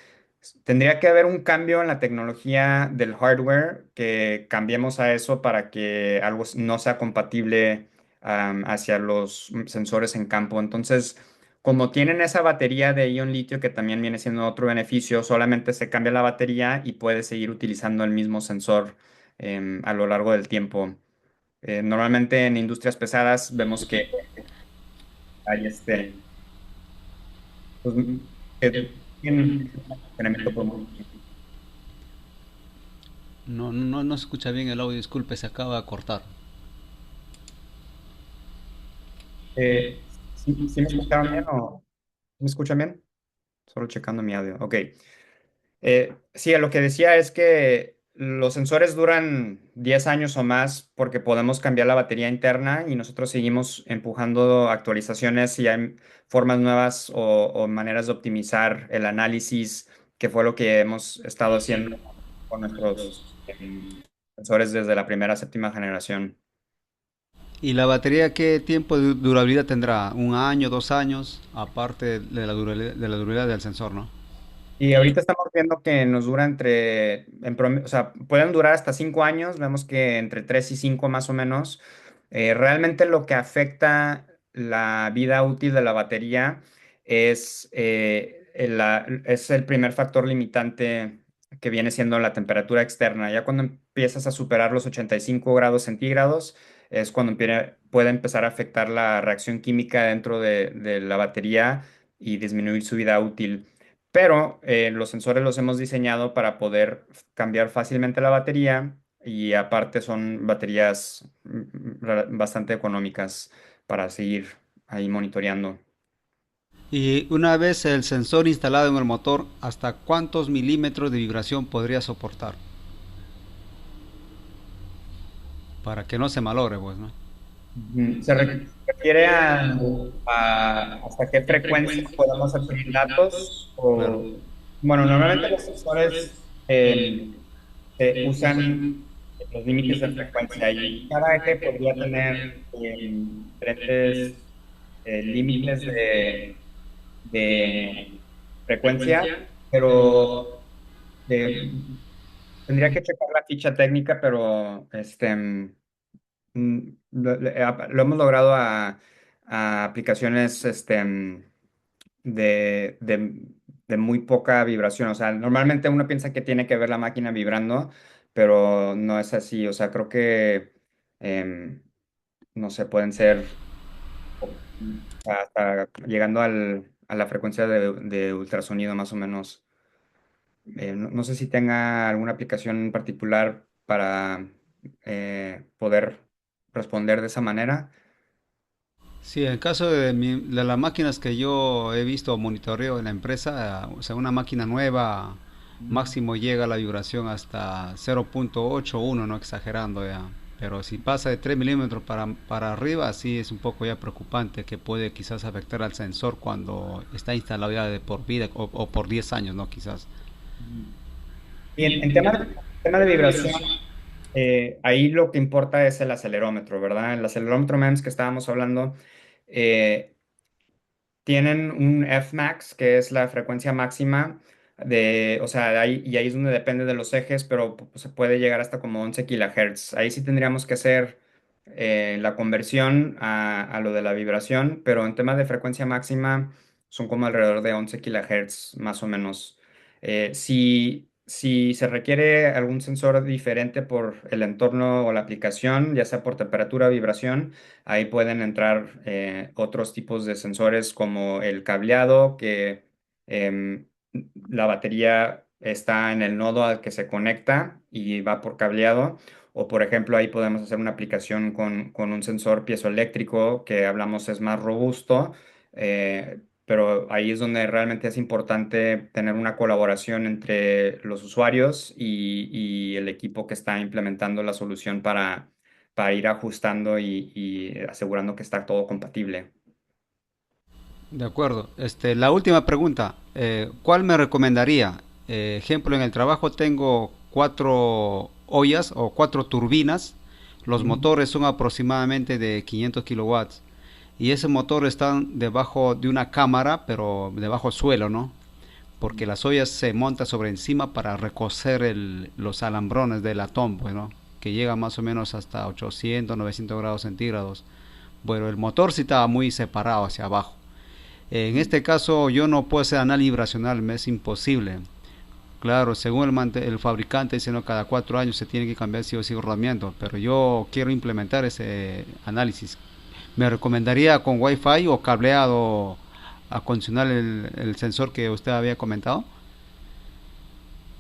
tendría que haber un cambio en la tecnología del hardware, que cambiemos a eso para que algo no sea compatible hacia los sensores en campo. Entonces, como tienen esa batería de ion litio, que también viene siendo otro beneficio, solamente se cambia la batería y puede seguir utilizando el mismo sensor a lo largo del tiempo. Normalmente en industrias pesadas vemos que hay pues, que tienen funcionamiento por mucho tiempo. No se escucha bien el audio, disculpe, se acaba de cortar. ¿Sí me escucharon bien o me escuchan bien? Solo checando mi audio. Ok. Sí, lo que decía es que los sensores duran 10 años o más porque podemos cambiar la batería interna y nosotros seguimos empujando actualizaciones y hay formas nuevas o maneras de optimizar el análisis, que fue lo que hemos estado haciendo con nuestros sensores desde la primera a séptima generación. ¿Y la batería qué tiempo de durabilidad tendrá? ¿Un año, 2 años? Aparte de la durabilidad del sensor, ¿no? Y ahorita estamos viendo que nos dura o sea, pueden durar hasta 5 años, vemos que entre 3 y 5 más o menos. Realmente lo que afecta la vida útil de la batería es el primer factor limitante que viene siendo la temperatura externa. Ya cuando empiezas a superar los 85 grados centígrados es cuando puede empezar a afectar la reacción química dentro de la batería y disminuir su vida útil. Pero los sensores los hemos diseñado para poder cambiar fácilmente la batería y aparte son baterías bastante económicas para seguir ahí monitoreando. Y una vez el sensor instalado en el motor, ¿hasta cuántos milímetros de vibración podría soportar? Para que no se malogre, pues, ¿no? Se refiere a hasta qué frecuencia podemos obtener datos Claro. bueno, normalmente los sensores usan los límites de frecuencia y cada eje podría tener diferentes límites de frecuencia, pero eh, tendría que checar la ficha técnica, pero lo hemos logrado a aplicaciones de muy poca vibración. O sea, normalmente uno piensa que tiene que ver la máquina vibrando, pero no es así. O sea, creo que, em, no sé, pueden ser hasta llegando a la frecuencia de ultrasonido más o menos. No sé si tenga alguna aplicación en particular para poder responder de esa manera. Sí, en el caso de las máquinas que yo he visto monitoreo en la empresa, o sea, una máquina nueva máximo llega la vibración hasta 0.81, no exagerando ya. pero si pasa de 3 milímetros para arriba, sí es un poco ya preocupante, que puede quizás afectar al sensor cuando está instalado ya de por vida o por 10 años, ¿no? Quizás. Y en tema de vibración, ahí lo que importa es el acelerómetro, ¿verdad? El acelerómetro MEMS que estábamos hablando, eh, tienen un Fmax, que es la frecuencia máxima o sea, y ahí es donde depende de los ejes, pero pues, se puede llegar hasta como 11 kilohertz. Ahí sí tendríamos que hacer la conversión a lo de la vibración, pero en tema de frecuencia máxima son como alrededor de 11 kilohertz, más o menos. Si se requiere algún sensor diferente por el entorno o la aplicación, ya sea por temperatura o vibración, ahí pueden entrar otros tipos de sensores como el cableado, que em, la batería está en el nodo al que se conecta y va por cableado. O por ejemplo, ahí podemos hacer una aplicación con un sensor piezoeléctrico que hablamos es más robusto, pero ahí es donde realmente es importante tener una colaboración entre los usuarios y el equipo que está implementando la solución para ir ajustando y asegurando que está todo compatible. De acuerdo. La última pregunta, ¿cuál me recomendaría? Ejemplo, en el trabajo tengo 4 ollas o 4 turbinas. Los motores son aproximadamente de 500 kilowatts. Y ese motor está debajo de una cámara, pero debajo del suelo, ¿no? Porque las ollas se montan sobre encima para recocer los alambrones del latón, pues, ¿no? Que llega más o menos hasta 800, 900 grados centígrados. Bueno, el motor sí estaba muy separado hacia abajo. En este caso yo no puedo hacer análisis vibracional, me es imposible. Claro, según el fabricante dice, no, cada 4 años se tiene que cambiar sí o sí el rodamiento, pero yo quiero implementar ese análisis. ¿Me recomendaría con Wi-Fi o cableado a condicionar el sensor que usted había comentado?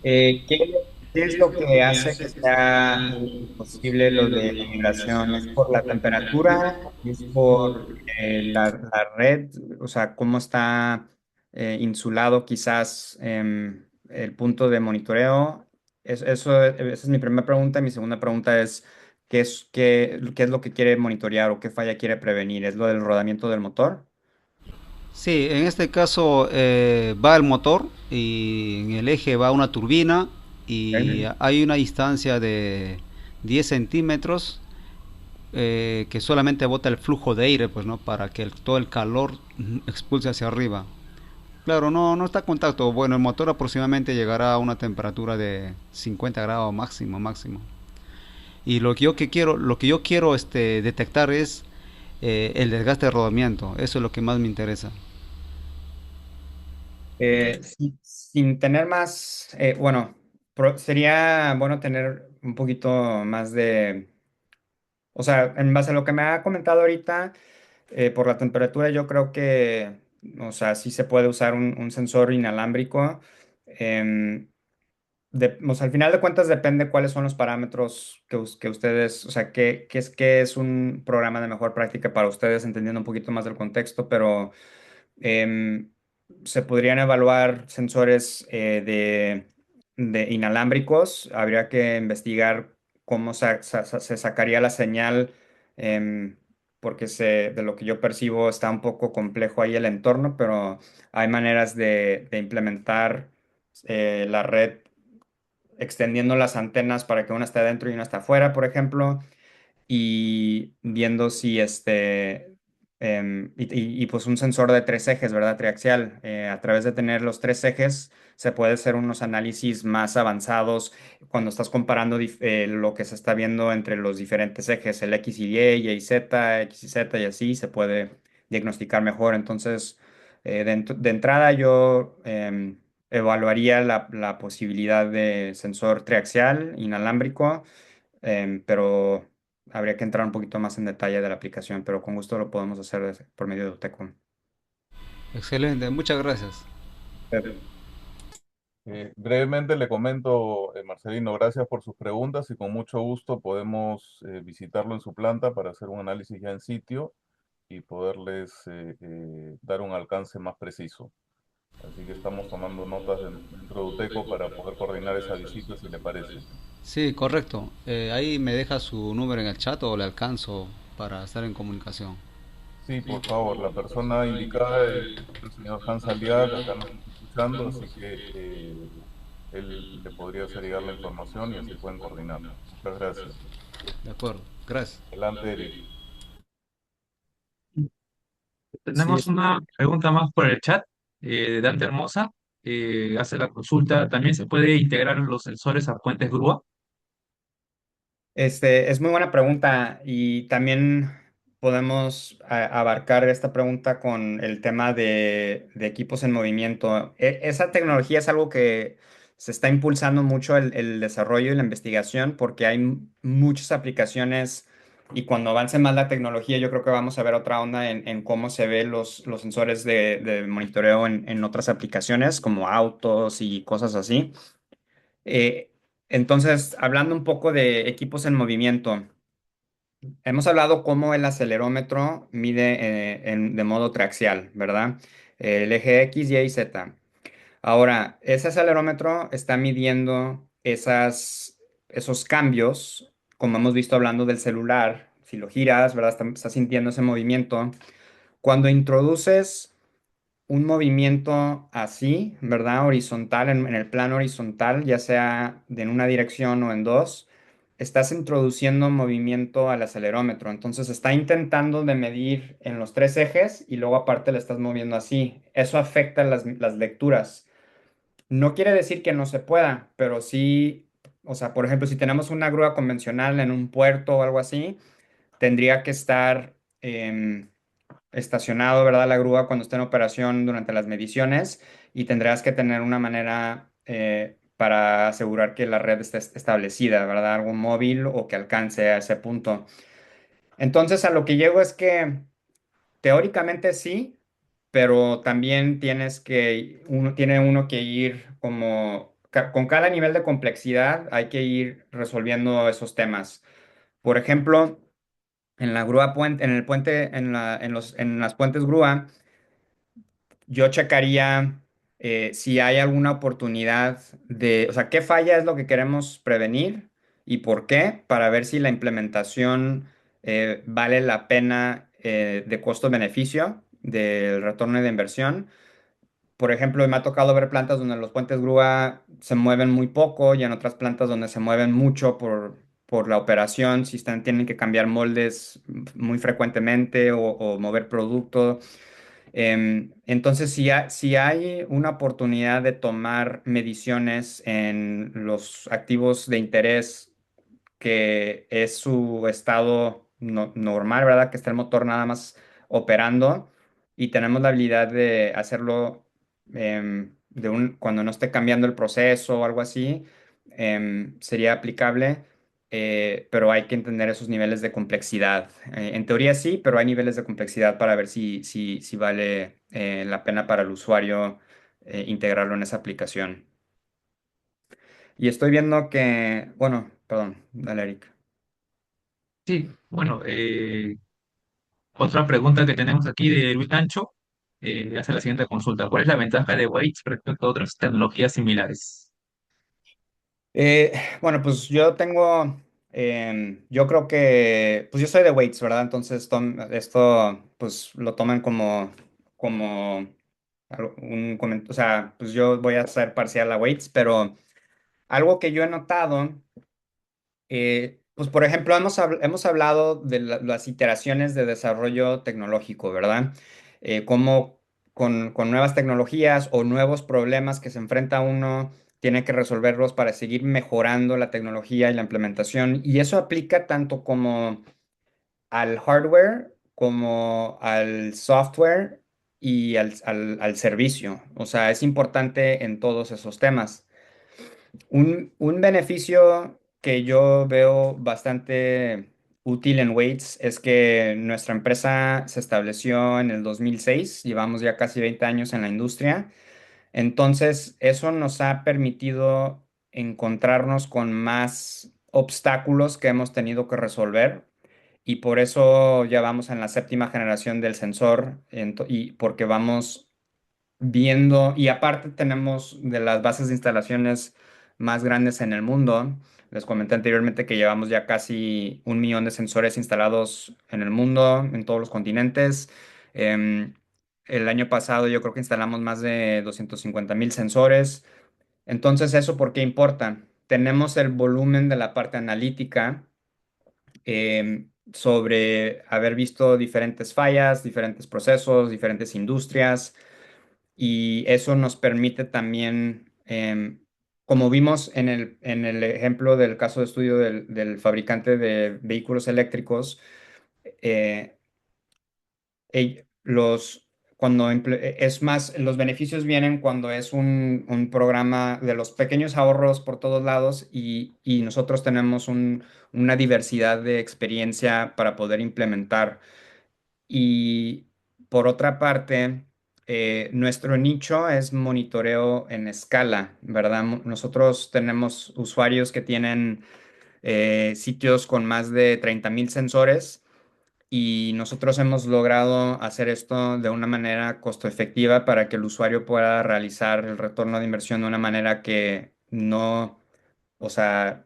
¿Qué es lo que hace que sea imposible lo de la migración? ¿Es por la temperatura? ¿Es por la red? O sea, ¿cómo está insulado quizás el punto de monitoreo? Esa es mi primera pregunta. Mi segunda pregunta es, ¿qué es lo que quiere monitorear o qué falla quiere prevenir? ¿Es lo del rodamiento del motor? Sí, en este caso va el motor y en el eje va una turbina y Ok. hay una distancia de 10 centímetros que solamente bota el flujo de aire, pues, ¿no? Para que todo el calor expulse hacia arriba. Claro, no está en contacto. Bueno, el motor aproximadamente llegará a una temperatura de 50 grados máximo, máximo. Y lo que yo quiero detectar es el desgaste de rodamiento. Eso es lo que más me interesa. Sin tener más, bueno, sería bueno tener un poquito más o sea, en base a lo que me ha comentado ahorita, por la temperatura, yo creo que, o sea, sí se puede usar un sensor inalámbrico. em, o sea, al final de cuentas depende cuáles son los parámetros que ustedes, o sea, qué es un programa de mejor práctica para ustedes, entendiendo un poquito más del contexto, pero Em, se podrían evaluar sensores de inalámbricos. Habría que investigar cómo se sacaría la señal, em, porque de lo que yo percibo está un poco complejo ahí el entorno, pero hay maneras de implementar la red extendiendo las antenas para que una esté adentro y una esté afuera, por ejemplo, y viendo si pues un sensor de 3 ejes, ¿verdad? Triaxial. A través de tener los 3 ejes se puede hacer unos análisis más avanzados cuando estás comparando lo que se está viendo entre los diferentes ejes, el X y Y, Z, X y Z y así se puede diagnosticar mejor. Entonces, de entrada yo evaluaría la posibilidad de sensor triaxial inalámbrico, pero habría que entrar un poquito más en detalle de la aplicación, pero con gusto lo podemos hacer por medio de Uteco. Excelente, muchas gracias. Brevemente le comento, Marcelino, gracias por sus preguntas y con mucho gusto podemos visitarlo en su planta para hacer un análisis ya en sitio y poderles dar un alcance más preciso. Así que estamos tomando notas dentro de UTECO para poder coordinar esa visita, si le parece. Sí, correcto. Ahí me deja su número en el chat o le alcanzo para estar en comunicación. Sí, por favor, la persona indicada es el señor Hans Aliaga, que acá nos está escuchando, así que él le podría hacer llegar la información y así pueden coordinar. Muchas gracias. De acuerdo. Gracias. Adelante, Eric. Sí, Tenemos una pregunta más por el chat de Dante Hermosa. Hace la consulta. ¿También se puede integrar los sensores a puentes grúa? es muy buena pregunta y también podemos abarcar esta pregunta con el tema de equipos en movimiento. Esa tecnología es algo que se está impulsando mucho el desarrollo y la investigación porque hay muchas aplicaciones y cuando avance más la tecnología yo creo que vamos a ver otra onda en cómo se ven los sensores de monitoreo en otras aplicaciones como autos y cosas así. Eh, entonces, hablando un poco de equipos en movimiento, hemos hablado cómo el acelerómetro mide de modo triaxial, ¿verdad? El eje X, Y y Z. Ahora, ese acelerómetro está midiendo esos cambios, como hemos visto hablando del celular. Si lo giras, ¿verdad? Está sintiendo ese movimiento. Cuando introduces un movimiento así, ¿verdad? Horizontal, en el plano horizontal, ya sea en una dirección o en dos, estás introduciendo movimiento al acelerómetro. Entonces está intentando de medir en los tres ejes y luego aparte le estás moviendo así. Eso afecta las lecturas. No quiere decir que no se pueda, pero sí, o sea, por ejemplo, si tenemos una grúa convencional en un puerto o algo así, tendría que estar estacionado, ¿verdad? La grúa cuando esté en operación durante las mediciones y tendrás que tener una manera para asegurar que la red esté establecida, ¿verdad? Algún móvil o que alcance a ese punto. Entonces, a lo que llego es que teóricamente sí, pero también tiene uno que ir como, con cada nivel de complejidad hay que ir resolviendo esos temas. Por ejemplo, en la grúa puente, en el puente, en las puentes grúa, yo checaría si hay alguna oportunidad o sea, qué falla es lo que queremos prevenir y por qué, para ver si la implementación vale la pena de costo-beneficio del retorno de inversión. Por ejemplo, me ha tocado ver plantas donde los puentes grúa se mueven muy poco y en otras plantas donde se mueven mucho por la operación, si tienen que cambiar moldes muy frecuentemente o mover producto. Entonces, si hay una oportunidad de tomar mediciones en los activos de interés que es su estado normal, ¿verdad? Que está el motor nada más operando y tenemos la habilidad de hacerlo cuando no esté cambiando el proceso o algo así, sería aplicable, pero hay que entender esos niveles de complejidad. En teoría sí, pero hay niveles de complejidad para ver si vale la pena para el usuario integrarlo en esa aplicación. Y estoy viendo que, bueno, perdón, dale, Eric. Sí, bueno, otra pregunta que tenemos aquí de Luis Ancho hace la siguiente consulta. ¿Cuál es la ventaja de Weights respecto a otras tecnologías similares? Eh, bueno, pues yo creo que, pues yo soy de weights, ¿verdad? Entonces esto, pues lo toman como o sea, pues yo voy a ser parcial a weights, pero algo que yo he notado, pues por ejemplo, hemos hablado de las iteraciones de desarrollo tecnológico, ¿verdad? Cómo con nuevas tecnologías o nuevos problemas que se enfrenta uno, tiene que resolverlos para seguir mejorando la tecnología y la implementación. Y eso aplica tanto como al hardware como al software y al servicio. O sea, es importante en todos esos temas. Un beneficio que yo veo bastante útil en Weights es que nuestra empresa se estableció en el 2006, llevamos ya casi 20 años en la industria, entonces eso nos ha permitido encontrarnos con más obstáculos que hemos tenido que resolver y por eso ya vamos en la séptima generación del sensor y porque vamos viendo, y aparte tenemos de las bases de instalaciones más grandes en el mundo, Les comenté anteriormente que llevamos ya casi 1 millón de sensores instalados en el mundo, en todos los continentes. Em, el año pasado yo creo que instalamos más de 250,000 sensores. Entonces, ¿eso por qué importa? Tenemos el volumen de la parte analítica sobre haber visto diferentes fallas, diferentes procesos, diferentes industrias, y eso nos permite también, como vimos en el ejemplo del caso de estudio del fabricante de vehículos eléctricos, eh, los, es más, los beneficios vienen cuando es un programa de los pequeños ahorros por todos lados y nosotros tenemos una diversidad de experiencia para poder implementar. Y por otra parte, nuestro nicho es monitoreo en escala, ¿verdad? Nosotros tenemos usuarios que tienen sitios con más de 30,000 sensores y nosotros hemos logrado hacer esto de una manera costo efectiva para que el usuario pueda realizar el retorno de inversión de una manera que no, o sea,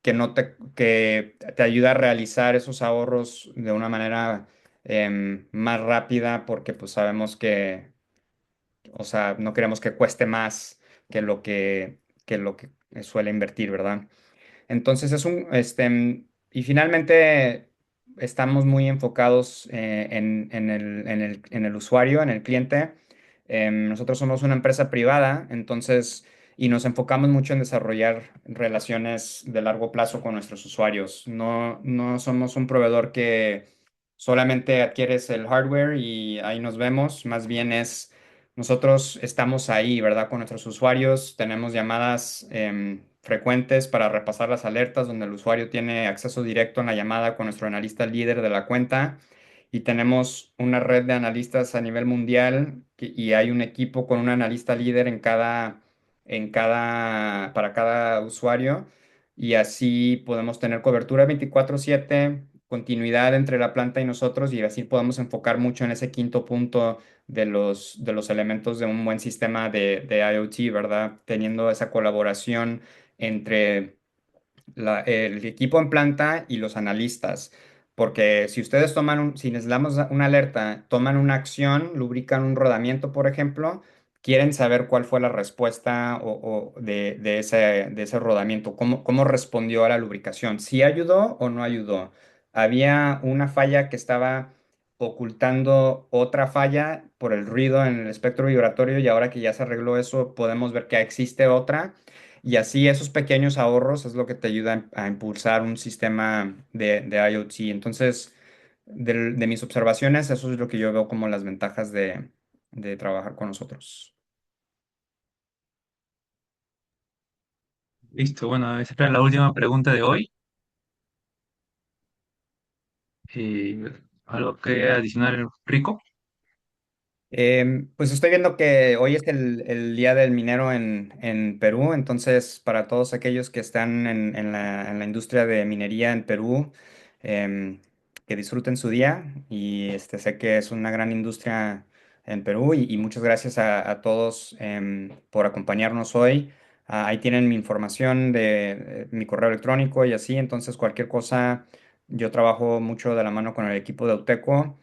que te ayuda a realizar esos ahorros de una manera más rápida porque pues sabemos que, o sea, no queremos que cueste más que lo que suele invertir, ¿verdad? Entonces y finalmente estamos muy enfocados en el usuario, en el cliente. Nosotros somos una empresa privada, entonces, y nos enfocamos mucho en desarrollar relaciones de largo plazo con nuestros usuarios. No, no somos un proveedor que solamente adquieres el hardware y ahí nos vemos, más bien nosotros estamos ahí, ¿verdad? Con nuestros usuarios, tenemos llamadas frecuentes para repasar las alertas, donde el usuario tiene acceso directo en la llamada con nuestro analista líder de la cuenta. Y tenemos una red de analistas a nivel mundial y hay un equipo con un analista líder para cada usuario. Y así podemos tener cobertura 24/7, continuidad entre la planta y nosotros, y así podemos enfocar mucho en ese quinto punto de los elementos de un buen sistema de IoT, ¿verdad? Teniendo esa colaboración entre el equipo en planta y los analistas. Porque si ustedes si les damos una alerta, toman una acción, lubrican un rodamiento, por ejemplo, quieren saber cuál fue la respuesta de ese rodamiento, cómo respondió a la lubricación, si ayudó o no ayudó. Había una falla que estaba ocultando otra falla por el ruido en el espectro vibratorio, y ahora que ya se arregló eso, podemos ver que existe otra. Y así esos pequeños ahorros es lo que te ayuda a impulsar un sistema de IoT. Entonces, de mis observaciones, eso es lo que yo veo como las ventajas de trabajar con nosotros. Listo, bueno, esa era la última pregunta de hoy. Eh, ¿Algo que adicionar, Rico? Pues estoy viendo que hoy es el Día del Minero en Perú, entonces para todos aquellos que están en la industria de minería en Perú, em, que disfruten su día y sé que es una gran industria en Perú y muchas gracias a todos por acompañarnos hoy. Ahí tienen mi información de mi correo electrónico y así, entonces cualquier cosa, yo trabajo mucho de la mano con el equipo de Auteco.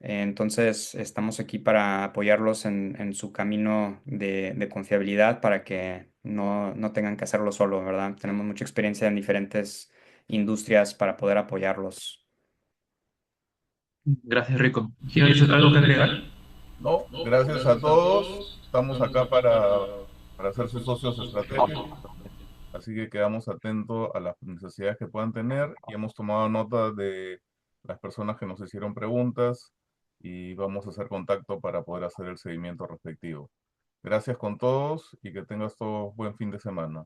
Entonces, estamos aquí para apoyarlos en su camino de confiabilidad para que no tengan que hacerlo solo, ¿verdad? Tenemos mucha experiencia en diferentes industrias para poder apoyarlos. Gracias, Rico. ¿Tienes algo que agregar? No, gracias a todos. Estamos acá para ser sus socios estratégicos. Así que quedamos atentos a las necesidades que puedan tener y hemos tomado nota de las personas que nos hicieron preguntas y vamos a hacer contacto para poder hacer el seguimiento respectivo. Gracias con todos y que tengas todo buen fin de semana.